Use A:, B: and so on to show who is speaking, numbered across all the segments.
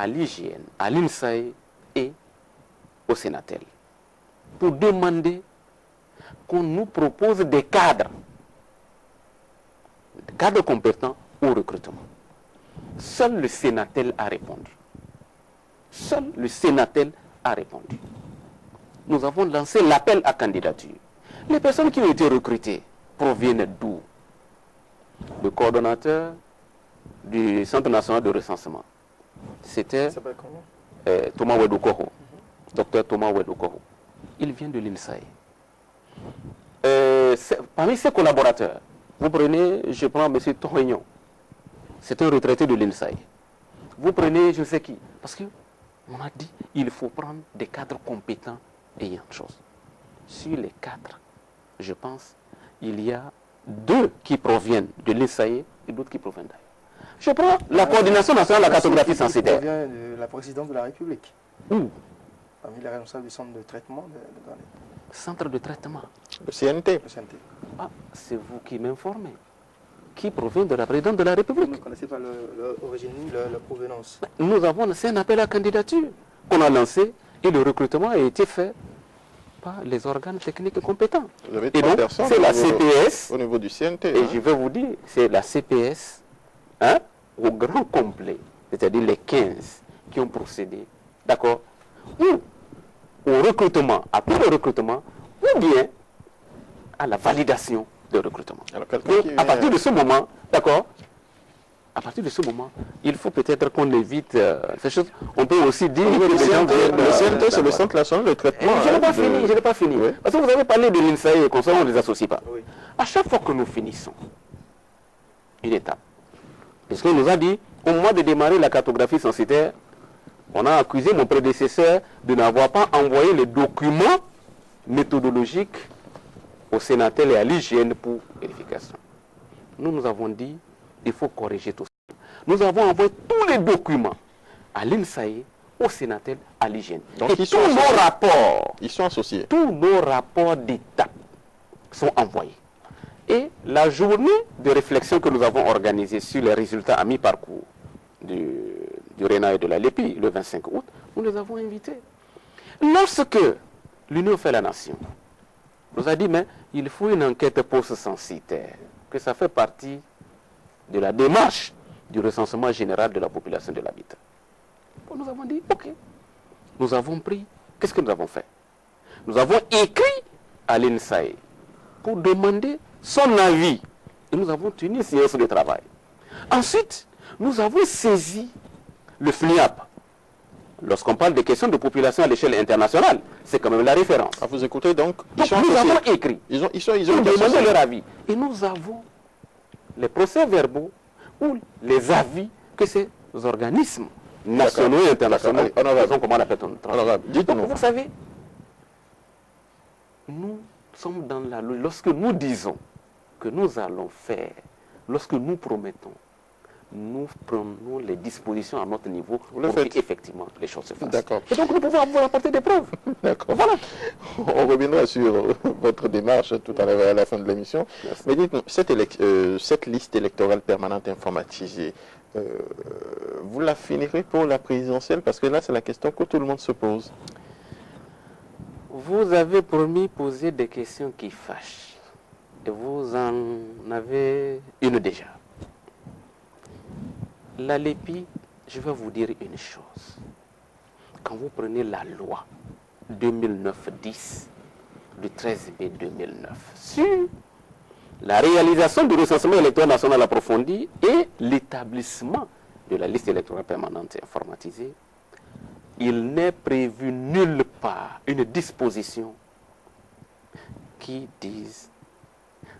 A: à l'hygiène, à l'INSAE et au Sénatel pour demander qu'on nous propose des cadres compétents au recrutement. Seul le Sénatel a répondu. Seul le Sénatel a répondu. Nous avons lancé l'appel à candidature. Les personnes qui ont été recrutées proviennent d'où? Le coordonnateur du Centre national de recensement, c'était Thomas Wedokoro, docteur Thomas Wedokoro. Il vient de l'INSAE. Parmi ses collaborateurs, vous prenez, je prends M. Torignon, c'est un retraité de l'INSAE. Vous prenez, je sais qui, parce qu'on a dit il faut prendre des cadres compétents ayant chose. Sur les 4, je pense, il y a 2 qui proviennent de l'INSAE et d'autres qui proviennent d'ailleurs. Je prends la coordination nationale de la cartographie censitaire.
B: Ça vient de la présidence de la République.
A: Où?
B: Parmi les responsables du centre de traitement de données.
A: Centre de traitement.
C: Le CNT.
B: Le CNT.
A: Ah, c'est vous qui m'informez. Qui provient de la présidence de la République.
B: Vous ne connaissez pas l'origine, la provenance.
A: Nous avons lancé un appel à candidature qu'on a lancé et le recrutement a été fait par les organes techniques compétents.
C: Vous avez
A: et
C: 3
A: donc,
C: personnes
A: c'est la CPS.
C: Au niveau du CNT.
A: Et je vais vous dire, c'est la CPS au grand complet, c'est-à-dire les 15 qui ont procédé, d'accord, ou au recrutement, après le recrutement, ou bien à la validation de recrutement.
C: Alors,
A: donc, à partir de ce moment, d'accord, à partir de ce moment, il faut peut-être qu'on évite ces choses. On peut aussi dire que
C: le CNT, c'est le Centre national de traitement.
A: Je n'ai pas fini. Oui. Parce que vous avez parlé de l'INSAE et comme ça, on ne les associe pas.
B: Oui.
A: À chaque fois que nous finissons une étape, parce qu'on nous a dit, au moment de démarrer la cartographie censitaire, on a accusé mon prédécesseur de n'avoir pas envoyé les documents méthodologiques au Sénatel et à l'hygiène pour vérification. Nous avons dit, il faut corriger tout ça. Nous avons envoyé tous les documents à l'INSAE, au Sénatel, à l'hygiène.
C: Donc,
A: et tous nos rapports,
C: ils sont associés.
A: Tous nos rapports d'étape sont envoyés. Et la journée de réflexion que nous avons organisée sur les résultats à mi-parcours du RENA et de la LEPI, le 25 août, nous les avons invités. Lorsque l'Union fait la nation, nous a dit, mais il faut une enquête post-censitaire, que ça fait partie de la démarche du recensement général de la population de l'habitat. Nous avons dit, ok. Nous avons pris, qu'est-ce que nous avons fait? Nous avons écrit à l'INSAE pour demander son avis. Et nous avons tenu une séance de travail. Ensuite, nous avons saisi le FNIAP. Lorsqu'on parle des questions de population à l'échelle internationale, c'est quand même la référence.
C: Ah, vous écoutez donc,
A: nous avons écrit.
C: Ils ont
A: demandé leur avis. Et nous avons les procès-verbaux ou les avis que ces organismes nationaux et internationaux ont comment on appelle
C: dites-nous.
A: Vous savez, nous sommes dans la loi. Lorsque nous disons que nous allons faire, lorsque nous promettons, nous prenons les dispositions à notre niveau pour qu'effectivement les choses se fassent.
C: D'accord.
A: Et donc nous pouvons vous apporter des preuves.
C: D'accord. Voilà. On reviendra sur votre démarche tout à l'heure à la fin de l'émission. Mais dites-nous, cette liste électorale permanente informatisée, vous la finirez pour la présidentielle? Parce que là, c'est la question que tout le monde se pose.
A: Vous avez promis poser des questions qui fâchent. Et vous en avez une déjà. La LEPI, je vais vous dire une chose. Quand vous prenez la loi 2009-10 du 13 mai 2009 sur la réalisation du recensement électoral national approfondi et l'établissement de la liste électorale permanente informatisée, il n'est prévu nulle part une disposition qui dise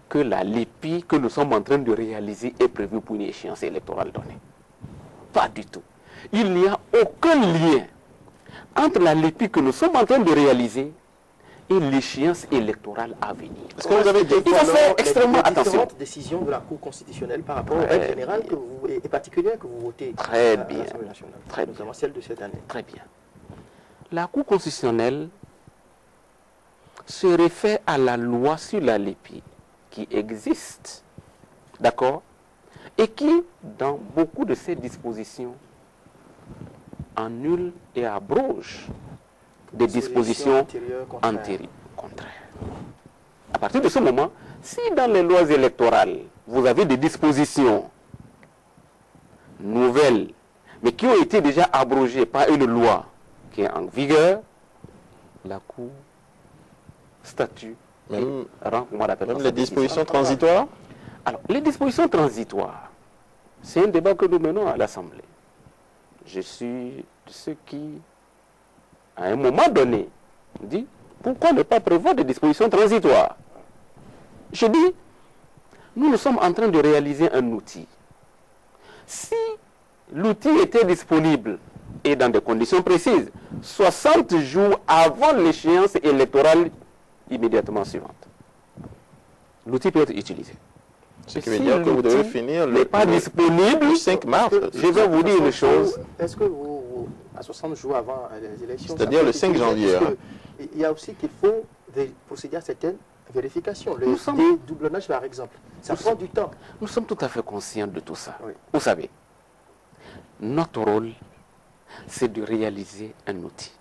A: que la LEPI que nous sommes en train de réaliser est prévue pour une échéance électorale donnée. Pas du tout. Il n'y a aucun lien entre la LEPI que nous sommes en train de réaliser et l'échéance électorale à venir.
B: Est-ce que vous avez dit
A: il faut faire extrêmement attention.
B: Différentes décisions de la Cour constitutionnelle par rapport aux règles générales et particulières que vous votez
A: très
B: à
A: bien,
B: l'Assemblée nationale,
A: très
B: notamment
A: bien.
B: celle de cette année.
A: Très bien. La Cour constitutionnelle se réfère à la loi sur la LEPI qui existe, d'accord, et qui, dans beaucoup de ses dispositions, annule et abroge des dispositions
B: antérieures,
A: contraires. À partir de ce moment, si dans les lois électorales, vous avez des dispositions nouvelles, mais qui ont été déjà abrogées par une loi qui est en vigueur, la Cour statue
C: Même,
A: rend, comment on appelle
C: même
A: ça,
C: les dispositions transitoires?
A: Alors, les dispositions transitoires, c'est un débat que nous menons à l'Assemblée. Je suis de ceux qui, à un moment donné, dit pourquoi ne pas prévoir des dispositions transitoires? Je dis, nous sommes en train de réaliser un outil. Si l'outil était disponible et dans des conditions précises, 60 jours avant l'échéance électorale immédiatement suivante, l'outil peut être utilisé.
C: Ce qui veut dire que vous devez finir
A: n'est pas disponible
C: le 5 mars.
A: Je vais vous dire une chose.
B: Est-ce que vous, à 60 jours avant les élections,
C: c'est-à-dire le 5 janvier.
B: Il y a aussi qu'il faut procéder à certaines vérifications. Le dédoublonnage, par exemple, ça prend du temps.
A: Nous sommes tout à fait conscients de tout ça.
B: Oui.
A: Vous savez, notre rôle, c'est de réaliser un outil.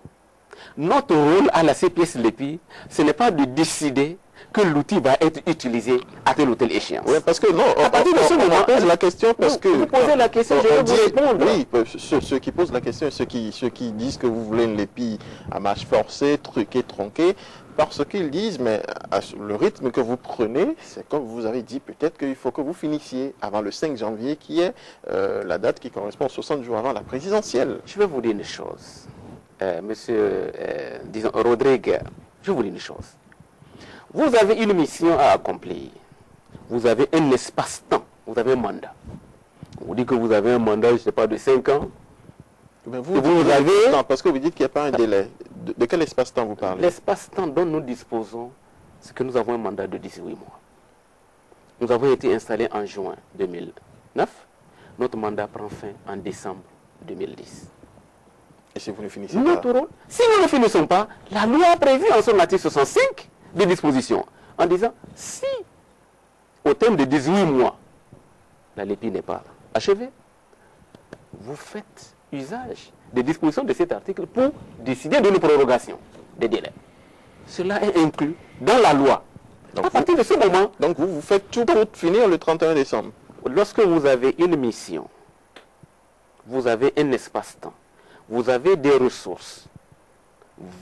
A: Notre rôle à la CPS LEPI, ce n'est pas de décider que l'outil va être utilisé à telle ou telle échéance.
C: Oui, parce que non, on pose la question parce que...
A: Vous posez la question, je vais vous répondre.
C: Oui, ceux qui posent la question, ceux qui disent que vous voulez une LEPI à marche forcée, truquée, tronquée, parce qu'ils disent, mais le rythme que vous prenez, c'est comme vous avez dit, peut-être qu'il faut que vous finissiez avant le 5 janvier, qui est la date qui correspond 60 jours avant la présidentielle.
A: Je vais vous dire une chose. Monsieur, disons, Rodrigue, je vais vous dire une chose. Vous avez une mission à accomplir. Vous avez un espace-temps. Vous avez un mandat. On vous dit que vous avez un mandat, je ne sais pas, de 5 ans.
C: Mais vous avez... Non, parce que vous dites qu'il n'y a pas un délai. De quel espace-temps vous parlez?
A: L'espace-temps dont nous disposons, c'est que nous avons un mandat de 18 mois. Nous avons été installés en juin 2009. Notre mandat prend fin en décembre 2010.
C: Et si vous ne finissez pas?
A: Si nous ne finissons pas, la loi a prévu en son article 65 des dispositions en disant si au terme de 18 mois la LEPI n'est pas achevée, vous faites usage des dispositions de cet article pour décider d'une prorogation des délais. Cela est inclus dans la loi. Donc à partir de ce moment...
C: Donc vous faites tout pour finir le 31 décembre.
A: Lorsque vous avez une mission, vous avez un espace-temps, vous avez des ressources.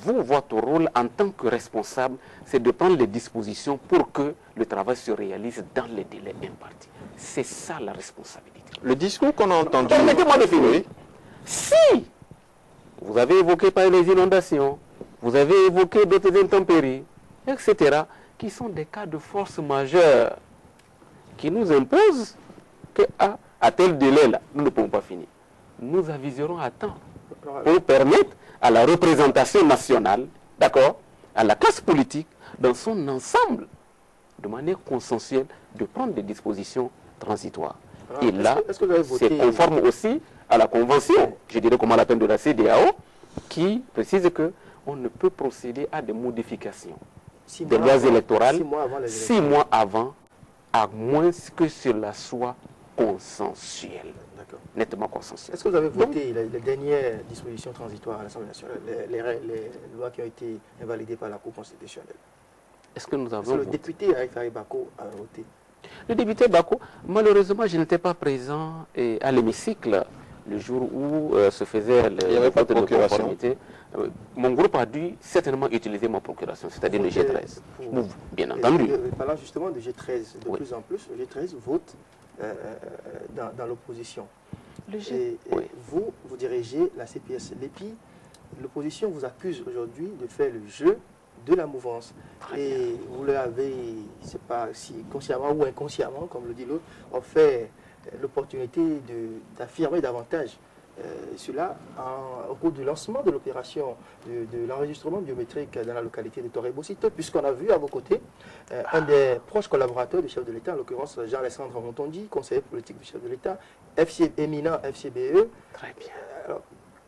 A: Vous, votre rôle en tant que responsable, c'est de prendre les dispositions pour que le travail se réalise dans les délais impartis. C'est ça la responsabilité.
C: Le discours qu'on a entendu...
A: Permettez-moi de finir. Si vous avez évoqué par les inondations, vous avez évoqué d'autres intempéries, etc., qui sont des cas de force majeure qui nous imposent qu'à tel délai-là, nous ne pouvons pas finir. Nous aviserons à temps pour permettre à la représentation nationale, d'accord, à la classe politique, dans son ensemble, de manière consensuelle, de prendre des dispositions transitoires. Et là, c'est conforme aussi à la convention, je dirais comme à la peine de la CEDEAO, qui précise qu'on ne peut procéder à des modifications des lois électorales 6 mois avant, à moins que cela soit consensuel. Nettement consensuel.
B: Est-ce que vous avez voté les dernières dispositions transitoires à l'Assemblée nationale, les lois qui ont été invalidées par la Cour constitutionnelle?
A: Est-ce que nous avons
B: le député Aïfari Bako a voté?
A: Le député Bako, malheureusement, je n'étais pas présent à l'hémicycle le jour où se faisait le vote de conformité. Mon groupe a dû certainement utiliser ma procuration, c'est-à-dire le G13. Bien entendu.
B: Parlant justement de G13, de plus en plus, le G13 vote dans l'opposition. Vous dirigez la CPS LEPI. L'opposition vous accuse aujourd'hui de faire le jeu de la mouvance. Et vous l'avez, c'est pas si consciemment ou inconsciemment, comme le dit l'autre, offert l'opportunité d'affirmer davantage cela au cours du lancement de l'opération de l'enregistrement biométrique dans la localité de Toré-Bossito, puisqu'on a vu à vos côtés un des proches collaborateurs du chef de l'État, en l'occurrence Jean-Alexandre Montondi, conseiller politique du chef de l'État, éminent FCBE.
A: Très bien.
B: Alors,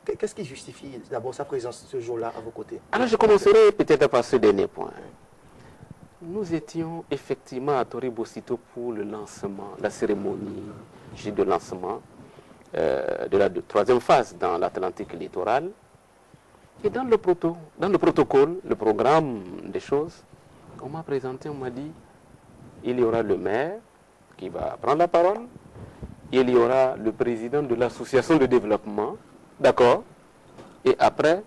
B: qu'est-ce qui justifie d'abord sa présence ce jour-là à vos côtés?
A: Alors je commencerai peut-être par ce dernier point. Nous étions effectivement à Toré-Bossito pour le lancement, la cérémonie de lancement de la troisième phase dans l'Atlantique littoral. Et dans le protocole, le programme des choses, on m'a présenté, on m'a dit, il y aura le maire qui va prendre la parole, il y aura le président de l'association de développement, d'accord, et après,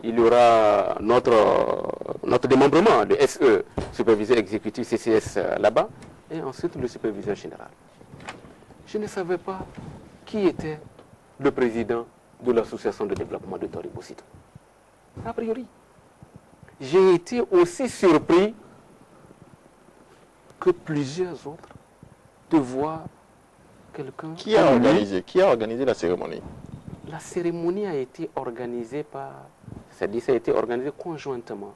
A: il y aura notre démembrement, le SE, superviseur exécutif CCS là-bas, et ensuite le superviseur général. Je ne savais pas qui était le président de l'association de développement de Tori-Boussito. A priori, j'ai été aussi surpris que plusieurs autres de voir quelqu'un...
C: Qui a organisé la cérémonie?
A: La cérémonie a été organisée par... C'est-à-dire, ça a été organisé conjointement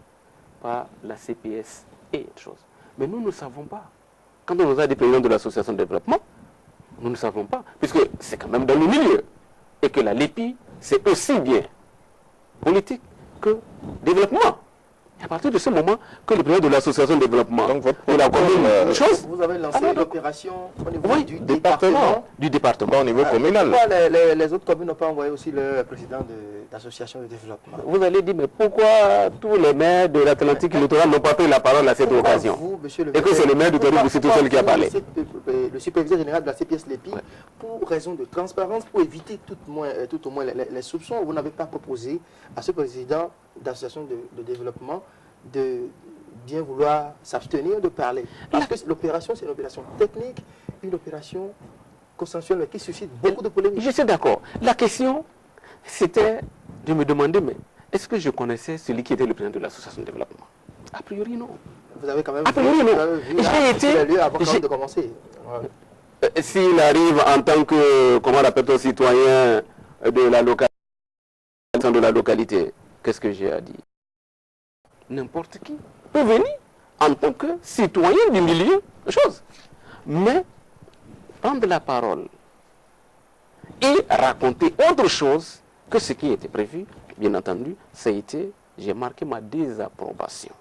A: par la CPS et autre chose. Mais nous ne savons pas. Quand on nous a dit président de l'association de développement, nous ne savons pas, puisque c'est quand même dans le milieu. Et que la LEPI, c'est aussi bien politique que développement. Et à partir de ce moment que le président de l'association de développement,
C: donc votre
A: il a commis une chose.
B: Vous avez lancé l'opération au niveau
A: Oui,
B: du département.
A: Du département.
C: Au niveau communal.
B: Pourquoi les autres communes n'ont pas envoyé aussi le président d'association de développement?
A: Vous allez dire, mais pourquoi tous les maires de l'Atlantique littoral n'ont pas pris la parole à cette occasion?
B: Vous, monsieur le
A: Et que c'est le maire de Tori-Boussito seul qui a parlé.
B: Le superviseur général de la CPS LEPI, pour raison de transparence, pour éviter tout au moins les soupçons, vous n'avez pas proposé à ce président d'association de développement de bien vouloir s'abstenir de parler. Parce que l'opération, c'est une opération technique, une opération consensuelle, mais qui suscite beaucoup de polémiques.
A: Je suis d'accord. La question, c'était de me demander, mais est-ce que je connaissais celui qui était le président de l'association de développement? A priori, non.
B: Vous avez quand même
A: A priori, non. J'ai été...
B: avant de commencer.
A: S'il arrive en tant que, comment on appelle, citoyen de la localité, qu'est-ce que j'ai à dire? N'importe qui peut venir en tant que citoyen du milieu, chose. Mais prendre la parole et raconter autre chose que ce qui était prévu, bien entendu, ça a été, j'ai marqué ma désapprobation.